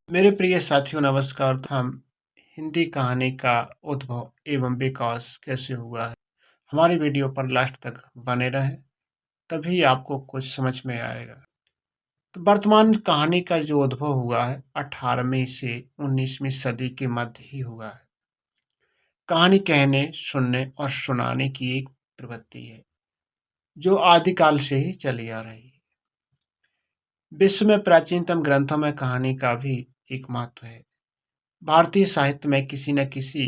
मेरे प्रिय साथियों नमस्कार। तो हम हिंदी कहानी का उद्भव एवं विकास कैसे हुआ है, हमारी वीडियो पर लास्ट तक बने रहें, तभी आपको कुछ समझ में आएगा। तो वर्तमान कहानी का जो उद्भव हुआ है 18वीं से 19वीं सदी के मध्य ही हुआ है। कहानी कहने, सुनने और सुनाने की एक प्रवृत्ति है जो आदिकाल से ही चली आ रही है। विश्व में प्राचीनतम ग्रंथों में कहानी का भी एक महत्व है। भारतीय साहित्य में किसी न किसी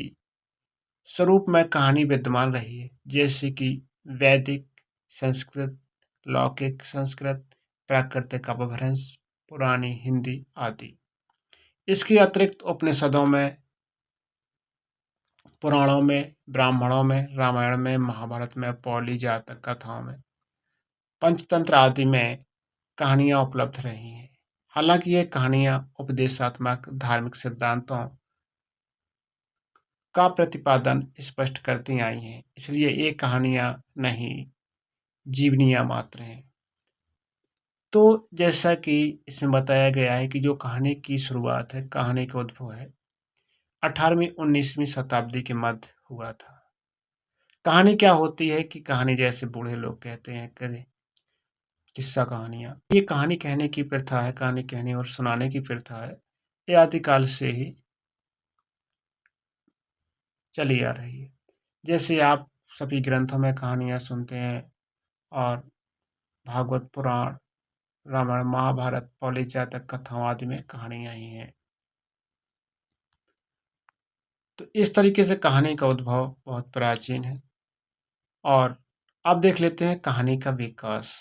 स्वरूप में कहानी विद्यमान रही है, जैसे कि वैदिक संस्कृत, लौकिक संस्कृत, प्राकृतिक अपभ्रंश, पुरानी हिंदी आदि। इसके अतिरिक्त उपनिषदों में, पुराणों में, ब्राह्मणों में, रामायण में, महाभारत में, पौली जातक कथाओं में, पंचतंत्र आदि में कहानियां उपलब्ध रही हैं। हालांकि ये कहानियां उपदेशात्मक धार्मिक सिद्धांतों का प्रतिपादन स्पष्ट करती आई हैं, इसलिए ये कहानियां नहीं जीवनियां मात्र हैं। तो जैसा कि इसमें बताया गया है कि जो कहानी की शुरुआत है, कहानी का उद्भव है 18वीं 19वीं शताब्दी के मध्य हुआ था। कहानी क्या होती है कि कहानी जैसे बूढ़े लोग कहते हैं कि किस्सा कहानियां, ये कहानी कहने की प्रथा है, कहानी कहने और सुनाने की प्रथा है। ये आदिकाल से ही चली आ रही है। जैसे आप सभी ग्रंथों में कहानियां सुनते हैं और भागवत पुराण, रामायण, महाभारत, पौली जातक कथाओं आदि में कहानियां ही हैं। तो इस तरीके से कहानी का उद्भव बहुत प्राचीन है। और अब देख लेते हैं कहानी का विकास।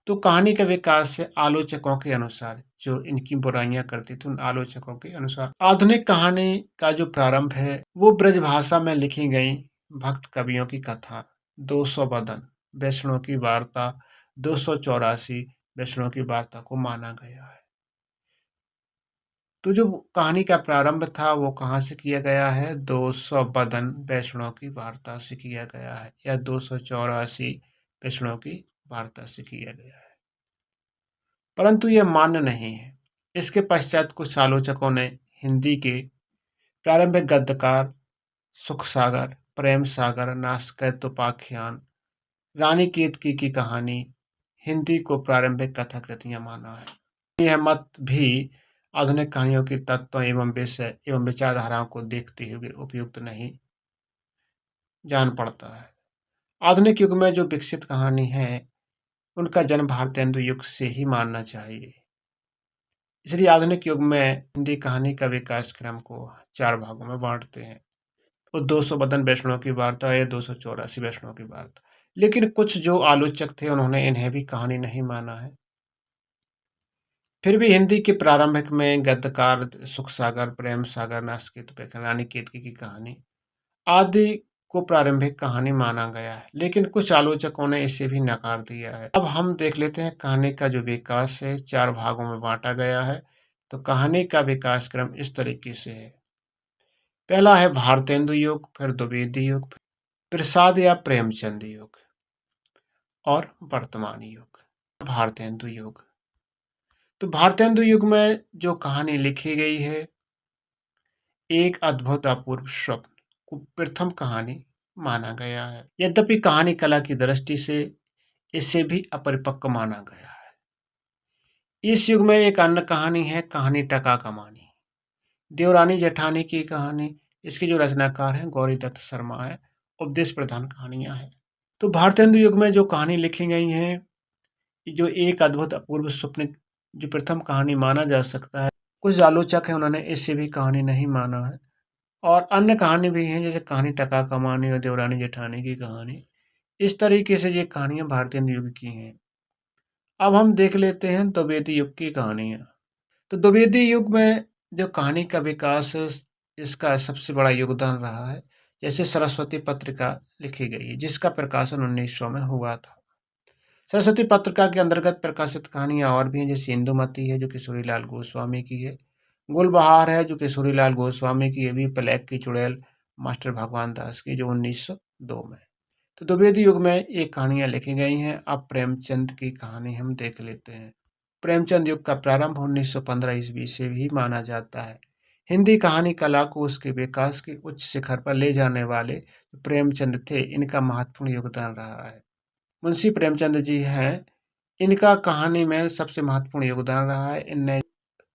तो कहानी का विकास से आलोचकों के अनुसार, जो इनकी बुराइयां करते थे उन आलोचकों के अनुसार, आधुनिक कहानी का जो प्रारंभ है वो ब्रजभाषा में लिखी गई भक्त कवियों की कथा 200 बदन वैष्णव की वार्ता, 284 वैष्णव की वार्ता को माना गया है। तो जो कहानी का प्रारंभ था वो कहाँ से किया गया है? 200 बदन वैष्णव की वार्ता से किया गया है, या 284 वैष्णव की वार्ता से किया गया है। परंतु यह मान्य नहीं है। इसके पश्चात कुछ आलोचकों ने हिंदी के प्रारंभिक गद्यकार सुखसागर, प्रेम सागर, नास्कैतोपाख्यान, रानी केतकी की कहानी हिंदी को प्रारंभिक कथाकृतियां माना है। यह मत भी आधुनिक कहानियों के तत्वों एवं विषय एवं विचारधाराओं को देखते हुए उपयुक्त नहीं जान पड़ता है। आधुनिक युग में जो विकसित कहानी है उनका जन्म भारतेंदु युग से ही मानना चाहिए। इसलिए आधुनिक युग में हिंदी कहानी का विकास क्रम को 4 भागों में बांटते हैं। वो 200 बदन वैष्णव की वार्ता या 284 वैष्णव की वार्ता। लेकिन कुछ जो आलोचक थे उन्होंने इन्हें भी कहानी नहीं माना है। फिर भी हिंदी के प्रारंभिक में गद्यकार सुखसागर, प्रेम सागर, नास्केत, रानी केतकी की कहानी आदि को प्रारंभिक कहानी माना गया है, लेकिन कुछ आलोचकों ने इसे भी नकार दिया है। अब हम देख लेते हैं कहानी का जो विकास है 4 भागों में बांटा गया है। तो कहानी का विकास क्रम इस तरीके से है। पहला है भारतेंदु युग, फिर द्विवेदी युग, प्रसाद या प्रेमचंद युग और वर्तमान युग। भारतेंदु युग। तो भारतेंदु युग में जो कहानी लिखी गई है, एक अद्भुत अपूर्व स्वप्न को प्रथम कहानी माना गया है। यद्यपि कहानी कला की दृष्टि से इसे भी अपरिपक्व माना गया है। इस युग में एक अन्य कहानी है, कहानी टका कमानी, देवरानी जेठानी की कहानी। इसके जो रचनाकार हैं गौरी दत्त शर्मा है। उपदेश प्रधान कहानियां हैं। तो भारतेंदु युग में जो कहानी लिखी गई हैं, जो एक अद्भुत अपूर्व स्वप्न जो प्रथम कहानी माना जा सकता है, कुछ आलोचक हैं उन्होंने इसे भी कहानी नहीं माना है। और अन्य कहानी भी हैं जैसे कहानी टका कमानी और देवरानी जेठानी की कहानी। इस तरीके से ये कहानियां भारतीय युग की हैं। अब हम देख लेते हैं द्विवेदी युग की कहानियां। तो द्विवेदी युग में जो कहानी का विकास है, इसका सबसे बड़ा योगदान रहा है। जैसे सरस्वती पत्रिका लिखी गई है जिसका प्रकाशन 1900 में हुआ था। सरस्वती पत्रिका के अंतर्गत प्रकाशित कहानियां और भी हैं, जैसे इंदुमती है जो किशोरीलाल गोस्वामी की है, गुलबहार है जो किशोरीलाल गोस्वामी की है, भी ब्लैक की चुड़ैल मास्टर भगवान दास की जो 1902 में। तो द्विवेदी युग में ये कहानियां लिखी गई हैं। अब प्रेमचंद की कहानी हम देख लेते हैं। प्रेमचंद युग का प्रारंभ 1915 ईस्वी से भी माना जाता है। हिंदी कहानी कला को उसके विकास के उच्च शिखर पर ले जाने वाले प्रेमचंद थे, इनका महत्वपूर्ण योगदान रहा है। मुंशी प्रेमचंद जी हैं, इनका कहानी में सबसे महत्वपूर्ण योगदान रहा है। इनने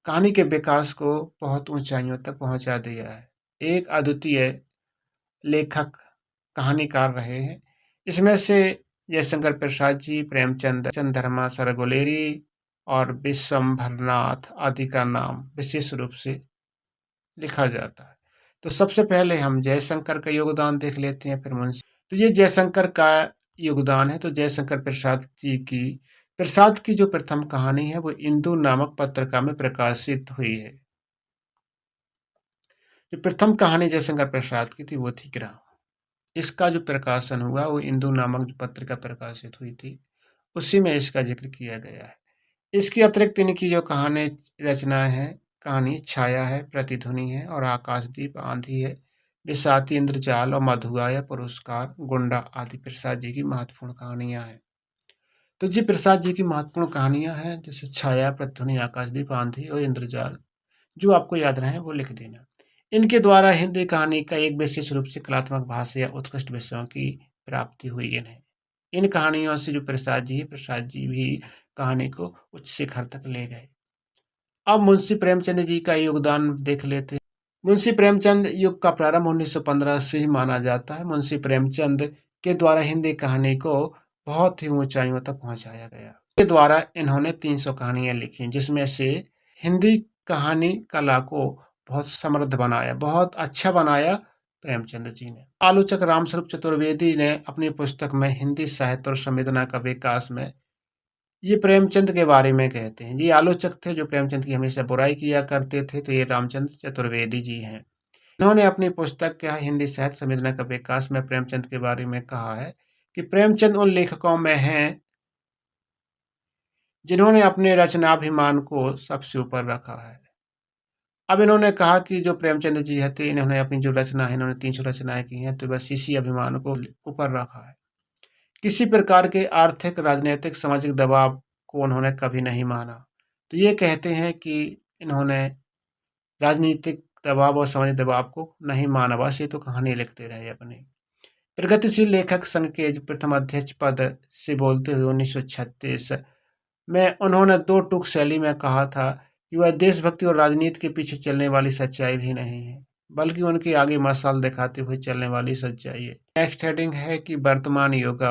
कहानी के विकास को बहुत ऊंचाइयों तक पहुंचा दिया है। एक अद्वितीय लेखक कहानीकार रहे हैं। इसमें से जयशंकर प्रसाद जी, प्रेमचंद, चंद्रमा सरगोलेरी और विश्वंभरनाथ आदि का नाम विशेष रूप से लिखा जाता है। तो सबसे पहले हम जयशंकर का योगदान देख लेते हैं, फिर मुंशी। तो ये जयशंकर का योगदान है। तो जयशंकर प्रसाद की जो प्रथम कहानी है वो इंदु नामक पत्रिका में प्रकाशित हुई है। जो प्रथम कहानी जयशंकर प्रसाद की थी वो थी ग्राम। इसका जो प्रकाशन हुआ वो इंदु नामक जो पत्रिका प्रकाशित हुई थी, उसी में इसका जिक्र किया गया है। इसके अतिरिक्त इनकी जो कहानी रचनाएं हैं, कहानी छाया है, प्रतिध्वनि है और आकाशदीप, आंधी है, बिसाती, इंद्रजाल और मधुआया पुरस्कार, गुंडा आदि प्रसाद जी की महत्वपूर्ण कहानियां हैं। तो जी प्रसाद जी की महत्वपूर्ण कहानियां हैं, जैसे छाया, प्रतिध्वनि, आकाशदीप, आंधी और इंद्रजाल। जो आपको याद रहे वो लिख देना। इनके द्वारा हिंदी कहानी का एक विशेष रूप से कलात्मक भाषा या उत्कृष्ट विषयों की प्राप्ति हुई इन्हें। इन कहानियों से जो प्रसाद जी भी कहानी को उच्च शिखर तक ले गए। अब मुंशी प्रेमचंद जी का योगदान देख लेते हैं। मुंशी प्रेमचंद युग का प्रारंभ 1915 से ही माना जाता है। मुंशी प्रेमचंद के द्वारा हिंदी कहानी को बहुत ही ऊंचाइयों तक पहुंचाया गया। के द्वारा इन्होंने 300 कहानियां लिखी, जिसमें से हिंदी कहानी कला को बहुत समृद्ध बनाया, बहुत अच्छा बनाया प्रेमचंद जी ने। आलोचक रामस्वरूप चतुर्वेदी ने अपनी पुस्तक में हिंदी साहित्य और संवेदना का विकास में ये प्रेमचंद के बारे में कहते हैं। ये आलोचक थे जो प्रेमचंद की हमेशा बुराई किया करते थे, तो ये रामचंद्र चतुर्वेदी जी हैं। इन्होंने अपनी पुस्तक क्या हिंदी साहित्य संवेदना का विकास में प्रेमचंद के बारे में कहा है कि प्रेमचंद उन लेखकों में हैं जिन्होंने अपने रचनाभिमान को सबसे ऊपर रखा है। अब इन्होंने कहा कि जो प्रेमचंद जी थे, इन्होंने अपनी जो रचना है, इन्होंने 300 रचनाएं की हैं, तो बस इसी अभिमान को ऊपर रखा है। किसी प्रकार के आर्थिक, राजनीतिक, सामाजिक दबाव को उन्होंने कभी नहीं माना। तो ये कहते हैं कि इन्होंने राजनीतिक दबाव और सामाजिक दबाव को नहीं माना, बस ये तो कहानी लिखते रहे अपनी। प्रगतिशील लेखक संघ के जो प्रथम अध्यक्ष पद से बोलते हुए 1936 में उन्होंने 2 टूक शैली में कहा था कि वह देशभक्ति और राजनीति के पीछे चलने वाली सच्चाई भी नहीं है, बल्कि उनके आगे मशाल दिखाते हुए चलने वाली सच्चाई है। नेक्स्ट हेडिंग है कि वर्तमान युग।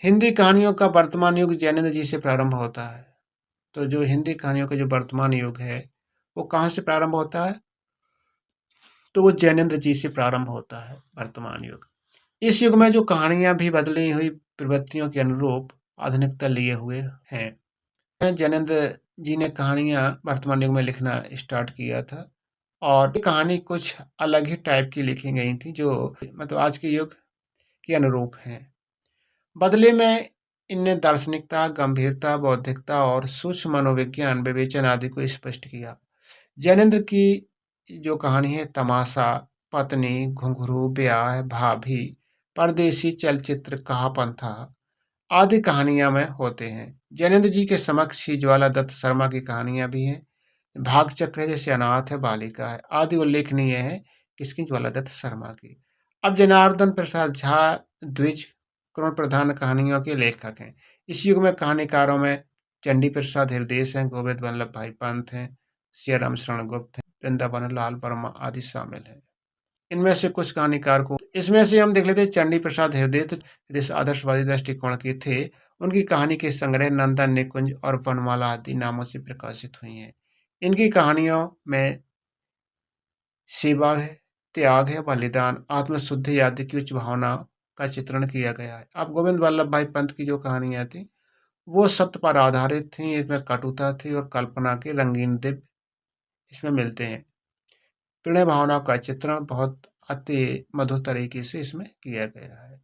हिंदी कहानियों का वर्तमान युग जैनेन्द्र जी से प्रारंभ होता है। तो जो हिंदी कहानियों का जो वर्तमान युग है वो कहाँ से प्रारंभ होता है? तो वो जैनेन्द्र जी से प्रारंभ होता है वर्तमान युग। इस युग में जो कहानियां भी बदली हुई प्रवृत्तियों के अनुरूप आधुनिकता लिए हुए हैं। जैनेन्द्र जी ने कहानियां वर्तमान युग में लिखना स्टार्ट किया था और ये कहानी कुछ अलग ही टाइप की लिखी गई थी, जो मतलब आज के युग के अनुरूप हैं। बदले में इनने दार्शनिकता, गंभीरता, बौद्धिकता और सूक्ष्म मनोविज्ञान, विवेचन आदि को स्पष्ट किया। जैनेन्द्र की जो कहानी है तमाशा, पत्नी, घुंघरू, ब्याह, भाभी, परदेसी, चलचित्र, कहापंथा आदि कहानियां में होते हैं। जैनेन्द्र जी के समक्ष ही ज्वाला दत्त शर्मा की कहानियां भी हैं। भाग चक्र है, जैसे अनाथ है, बालिका है आदि उल्लेखनीय है किसकी? ज्वाला दत्त शर्मा की। अब जनार्दन प्रसाद झा द्विज करुण प्रधान कहानियों के लेखक हैं। इस युग में कहानीकारों में चंडी प्रसाद हृदयेश हैं, गोविंद वल्लभ भाई पंत हैं, सियाराम शरण गुप्त हैं, वृंदावन लाल वर्मा आदि शामिल हैं। इनमें से कुछ कहानीकार को इसमें से हम देख लेते हैं। चंडी प्रसाद हृदय जिस आदर्शवादी दृष्टिकोण के थे, उनकी कहानी के संग्रह नंदन निकुंज और वनमाला आदि नामों से प्रकाशित हुई हैं। इनकी कहानियों में सेवा है, त्याग है, बलिदान, आत्मशुद्धि आदि की उच्च भावना का चित्रण किया गया है। अब गोविंद वल्लभ भाई पंत की जो कहानियां थी वो सत्य पर आधारित थी। इसमें कटुता थी और कल्पना के रंगीन दिव्य इसमें मिलते हैं। प्रणय भावना का चित्रण बहुत अति मधुर तरीके से इसमें किया गया है।